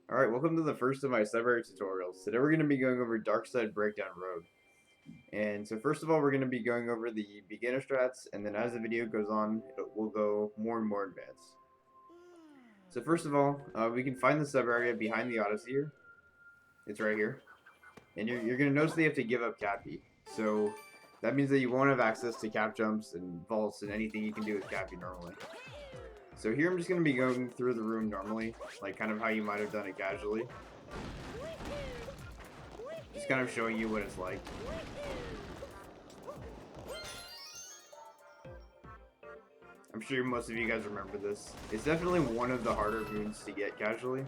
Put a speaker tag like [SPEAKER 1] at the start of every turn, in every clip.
[SPEAKER 1] Alright, welcome to the first of my Subarea tutorials. Today we're going to be going over Dark Side Breakdown Road. And so first of all, we're going to be going over the beginner strats, and then as the video goes on, we'll go more and more advanced. So first of all, we can find the sub-area behind the Odyssey here. It's right here. And you're going to notice that you have to give up Cappy. So that means that you won't have access to cap jumps and vaults and anything you can do with Cappy normally. So here I'm just going to be going through the room normally, like kind of how you might have done it casually. Just kind of showing you what it's like. I'm sure most of you guys remember this. It's definitely one of the harder runes to get casually.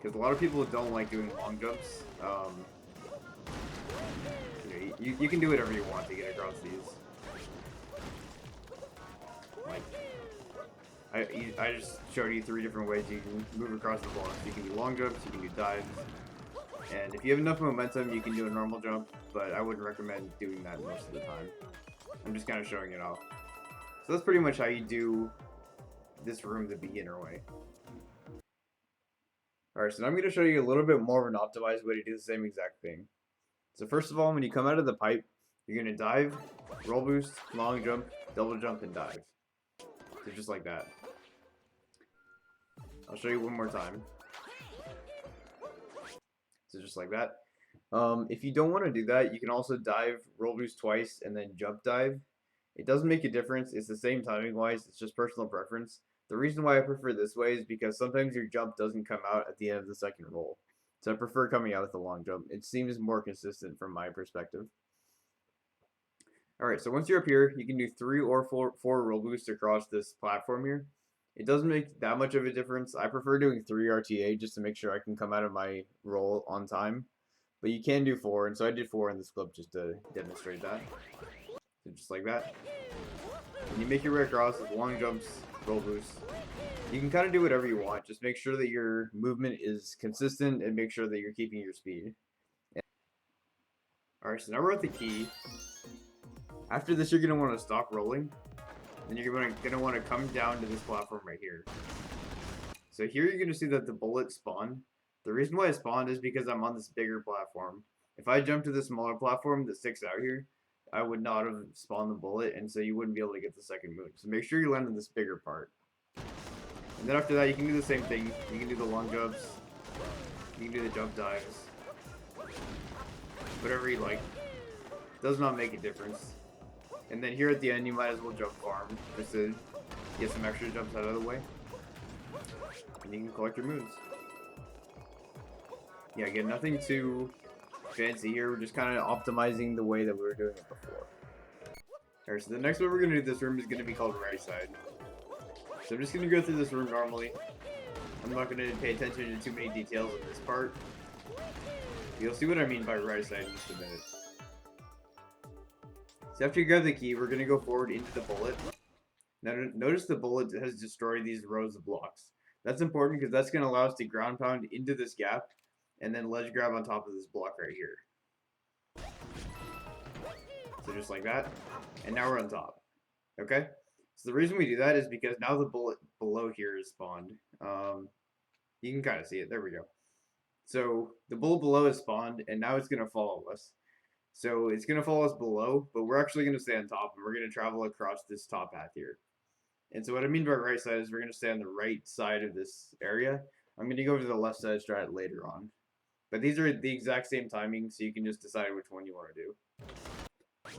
[SPEAKER 1] Because a lot of people don't like doing long jumps. You can do whatever you want to get across these. Like, I just showed you 3 different ways you can move across the blocks. You can do long jumps, you can do dives. And if you have enough momentum, you can do a normal jump, but I wouldn't recommend doing that most of the time. I'm just kind of showing it off. So that's pretty much how you do this room the beginner way. Alright, so now I'm going to show you a little bit more of an optimized way to do the same exact thing. So first of all, when you come out of the pipe, you're going to dive, roll boost, long jump, double jump, and dive. So just like that. I'll show you one more time. So just like that. If you don't want to do that, you can also dive, roll boost twice, and then jump dive. It doesn't make a difference. It's the same timing wise. It's just personal preference. The reason why I prefer this way is because sometimes your jump doesn't come out at the end of the second roll. So I prefer coming out with the long jump. It seems more consistent from my perspective. Alright, so once you're up here, you can do 3 or 4 roll boosts across this platform here. It doesn't make that much of a difference. I prefer doing 3 RTA just to make sure I can come out of my roll on time. But you can do 4, and so I did 4 in this clip just to demonstrate that. So just like that. And you make your way across with long jumps, roll boosts. You can kind of do whatever you want. Just make sure that your movement is consistent and make sure that you're keeping your speed. Alright, so now we're at the key. After this, you're going to want to stop rolling. Then you're going to want to come down to this platform right here. So here you're going to see that the bullet spawned. The reason why it spawned is because I'm on this bigger platform. If I jump to the smaller platform that sticks out here, I would not have spawned the bullet, and so you wouldn't be able to get the second moon. So make sure you land on this bigger part. And then after that, you can do the same thing. You can do the long jumps. You can do the jump dives. Whatever you like. Does not make a difference. And then here at the end, you might as well jump farm just to get some extra jumps out of the way. And you can collect your moons. Yeah, again, nothing too fancy here. We're just kind of optimizing the way that we were doing it before. Alright, so the next way we're going to do this room is going to be called right side. So I'm just going to go through this room normally. I'm not going to pay attention to too many details in this part. You'll see what I mean by right side in just a minute. So after you grab the key, we're going to go forward into the bullet. Now notice the bullet has destroyed these rows of blocks. That's important because that's going to allow us to ground pound into this gap and then ledge grab on top of this block right here. So just like that. And now we're on top. Okay? So the reason we do that is because now the bullet below here is spawned. You can kind of see it. There we go. So the bullet below is spawned and now it's going to follow us. So it's going to follow us below, but we're actually going to stay on top, and we're going to travel across this top path here. And so what I mean by right side is we're going to stay on the right side of this area. I'm going to go to the left side strat later on. But these are the exact same timing, so you can just decide which one you want to do.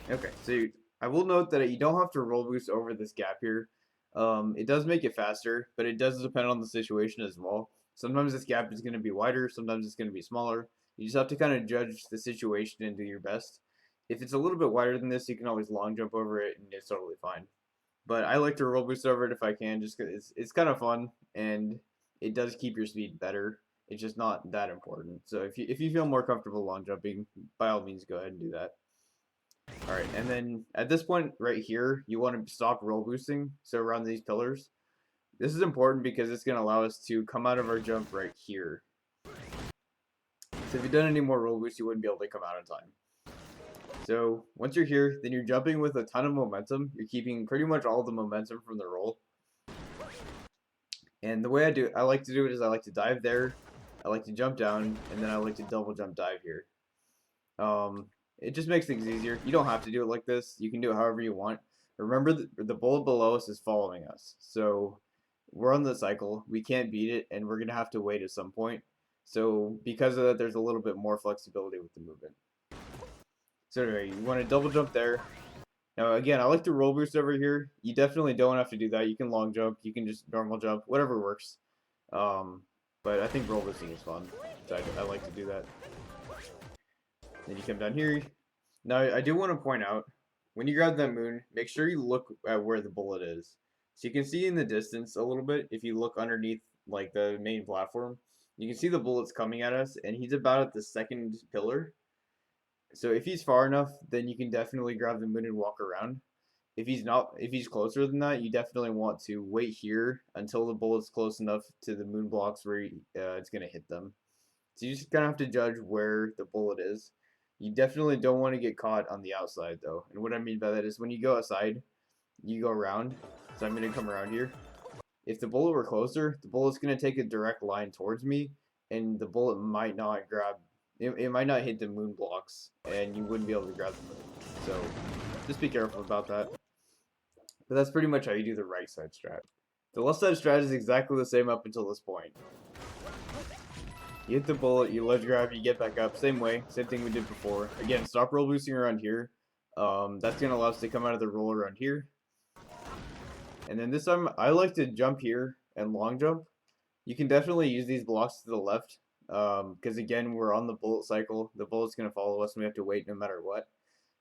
[SPEAKER 1] Okay, so I will note that you don't have to roll boost over this gap here. It does make it faster, but it does depend on the situation as well. Sometimes this gap is going to be wider, sometimes it's going to be smaller. You just have to kind of judge the situation and do your best. If it's a little bit wider than this, you can always long jump over it, and it's totally fine. But I like to roll boost over it if I can, just because it's kind of fun, and it does keep your speed better. It's just not that important. So if you feel more comfortable long jumping, by all means, go ahead and do that. Alright, and then at this point right here, you want to stop roll boosting, so around these pillars. This is important because it's going to allow us to come out of our jump right here. So if you've done any more roll boosts, you wouldn't be able to come out in time. So once you're here, then you're jumping with a ton of momentum. You're keeping pretty much all the momentum from the roll. And the way I like to do it is I like to dive there, I like to jump down, and then I like to double jump dive here. Um, it just makes things easier. You don't have to do it like this. You can do it however you want. Remember, the bullet below us is following us. So we're on the cycle. We can't beat it, and we're going to have to wait at some point. So because of that, there's a little bit more flexibility with the movement. So anyway, you want to double jump there. Now again, I like to roll boost over here. You definitely don't have to do that. You can long jump. You can just normal jump. Whatever works. But I think roll boosting is fun. So I like to do that. Then you come down here. Now, I do want to point out, when you grab that moon, make sure you look at where the bullet is. So you can see in the distance a little bit, if you look underneath like the main platform, you can see the bullets coming at us, and he's about at the second pillar. So if he's far enough, then you can definitely grab the moon and walk around. If he's closer than that, you definitely want to wait here until the bullet's close enough to the moon blocks where it's going to hit them. So you just kind of have to judge where the bullet is. You definitely don't want to get caught on the outside though. And what I mean by that is when you go outside, you go around. So I'm going to come around here. If the bullet were closer, the bullet's going to take a direct line towards me, and the bullet might not grab, it might not hit the moon blocks, and you wouldn't be able to grab the moon. So just be careful about that. But that's pretty much how you do the right side strat. The left side strat is exactly the same up until this point. You hit the bullet, you ledge grab, you get back up, same way, same thing we did before. Again, stop roll boosting around here. That's going to allow us to come out of the roll around here. And then this time, I like to jump here and long jump. You can definitely use these blocks to the left, because again, we're on the bullet cycle. The bullet's going to follow us, and we have to wait no matter what.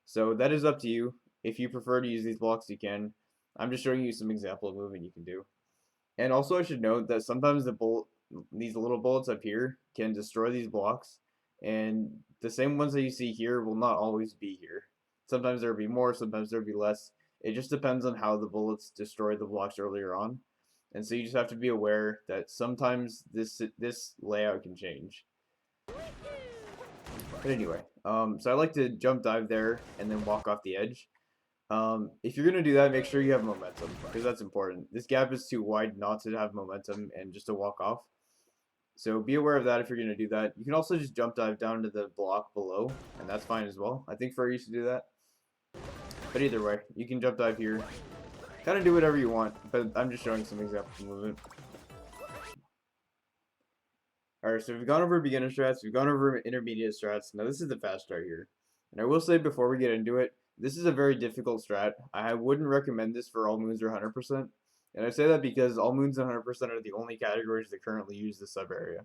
[SPEAKER 1] So that is up to you. If you prefer to use these blocks, you can. I'm just showing you some example of movement you can do. And also, I should note that sometimes these little bullets up here can destroy these blocks, and the same ones that you see here will not always be here. Sometimes there will be more, sometimes there will be less. It just depends on how the bullets destroyed the blocks earlier on, and so you just have to be aware that sometimes this layout can change. But anyway, so I like to jump dive there and then walk off the edge. If you're going to do that, make sure you have momentum, because that's important. This gap is too wide not to have momentum and just to walk off. So be aware of that if you're going to do that. You can also just jump dive down to the block below, and that's fine as well. I think Fur used to do that. But either way, you can jump dive here. Kind of do whatever you want, but I'm just showing some examples of movement. Alright, so we've gone over beginner strats, we've gone over intermediate strats. Now this is the fast strat here. And I will say before we get into it, this is a very difficult strat. I wouldn't recommend this for all moons or 100%. And I say that because all moons and 100% are the only categories that currently use the Subarea.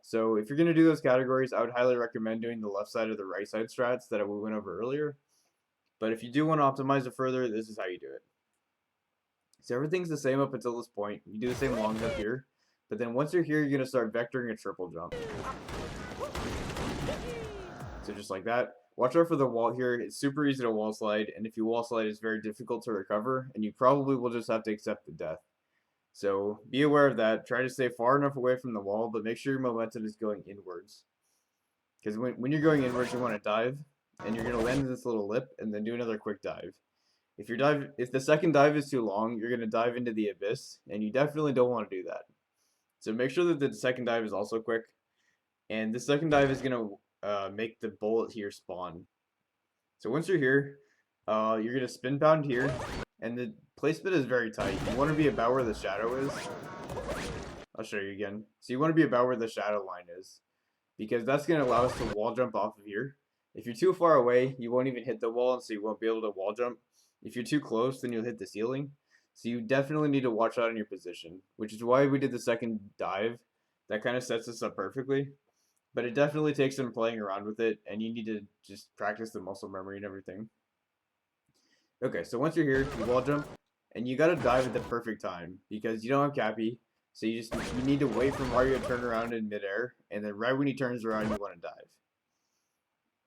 [SPEAKER 1] So if you're going to do those categories, I would highly recommend doing the left side or the right side strats that we went over earlier. But if you do want to optimize it further, this is how you do it. So everything's the same up until this point. You do the same long jump here. But then once you're here, you're going to start vectoring a triple jump. So just like that. Watch out for the wall here. It's super easy to wall slide, and if you wall slide, it's very difficult to recover, and you probably will just have to accept the death. So be aware of that. Try to stay far enough away from the wall, but make sure your momentum is going inwards. Because when you're going inwards, you want to dive, and you're going to land in this little lip, and then do another quick dive. If the second dive is too long, you're going to dive into the abyss, and you definitely don't want to do that. So make sure that the second dive is also quick, and the second dive is going to make the bullet here spawn. So once you're here, you're going to spin pound here, and the placement is very tight. You want to be about where the shadow is. I'll show you again. So you want to be about where the shadow line is, because that's going to allow us to wall jump off of here. If you're too far away, you won't even hit the wall, and so you won't be able to wall jump. If you're too close, then you'll hit the ceiling. So you definitely need to watch out on your position, which is why we did the second dive. That kind of sets us up perfectly. But it definitely takes some playing around with it, and you need to just practice the muscle memory and everything. Okay, so once you're here, you wall jump, and you gotta dive at the perfect time, because you don't have Cappy, so you need to wait for Mario to turn around in midair, and then right when he turns around, you want to dive.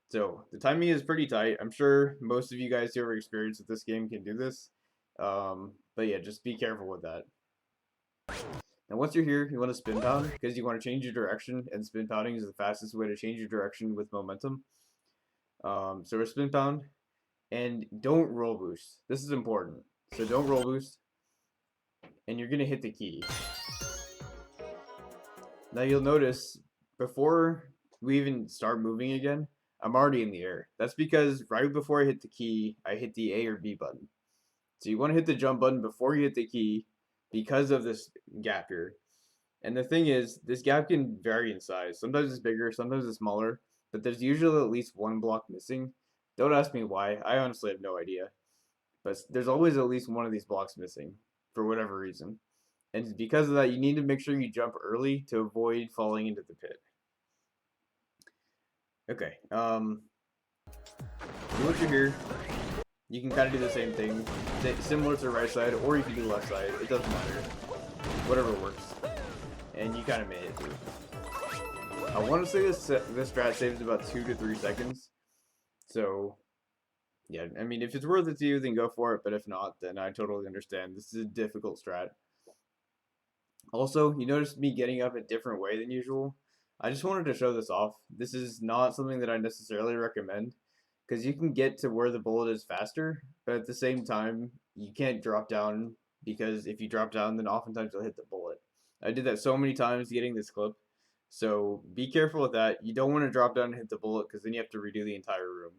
[SPEAKER 1] So the timing is pretty tight. I'm sure most of you guys who have experience with this game can do this, but yeah, just be careful with that. Now once you're here, you want to spin pound, because you want to change your direction, and spin pounding is the fastest way to change your direction with momentum. So we're spin pound, and don't roll boost. This is important. So don't roll boost, and you're going to hit the key. Now you'll notice before we even start moving again, I'm already in the air. That's because right before I hit the key, I hit the A or B button. So you want to hit the jump button before you hit the key because of this gap here. And the thing is, this gap can vary in size. Sometimes it's bigger, sometimes it's smaller, but there's usually at least one block missing. Don't ask me why. I honestly have no idea. But there's always at least one of these blocks missing for whatever reason. And because of that, you need to make sure you jump early to avoid falling into the pit. Okay, once you're here, you can kind of do the same thing, similar to the right side, or you can do left side. It doesn't matter. Whatever works. And you kind of made it through. I want to say this strat saves about 2 to 3 seconds. So, yeah, I mean, if it's worth it to you, then go for it. But if not, then I totally understand. This is a difficult strat. Also, you noticed me getting up a different way than usual. I just wanted to show this off. This is not something that I necessarily recommend, because you can get to where the bullet is faster, but at the same time, you can't drop down, because if you drop down, then oftentimes you'll hit the bullet. I did that so many times getting this clip, so be careful with that. You don't want to drop down and hit the bullet, because then you have to redo the entire room.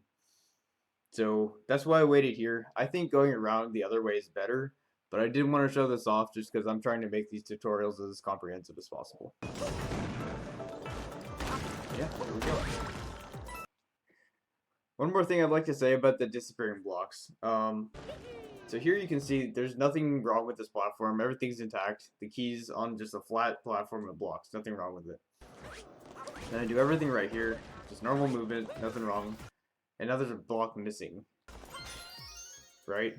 [SPEAKER 1] So that's why I waited here. I think going around the other way is better, but I did want to show this off just because I'm trying to make these tutorials as comprehensive as possible. Yeah, there we go. One more thing I'd like to say about the disappearing blocks. So here you can see there's nothing wrong with this platform. Everything's intact. The key's on just a flat platform of blocks. Nothing wrong with it. Then I do everything right here. Just normal movement. Nothing wrong. And now there's a block missing. Right?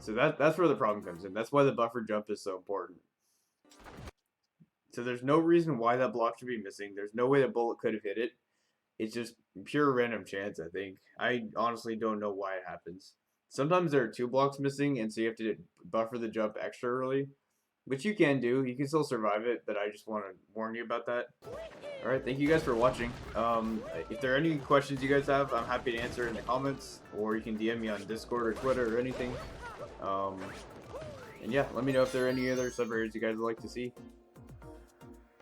[SPEAKER 1] So that's where the problem comes in. That's why the buffer jump is so important. So there's no reason why that block should be missing. There's no way that bullet could have hit it. It's just pure random chance, I think. I honestly don't know why it happens. Sometimes there are 2 blocks missing, and so you have to buffer the jump extra early, which you can do. You can still survive it, but I just want to warn you about that. Alright, thank you guys for watching. If there are any questions you guys have, I'm happy to answer in the comments, or you can DM me on Discord or Twitter or anything. And yeah, let me know if there are any other subareas you guys would like to see.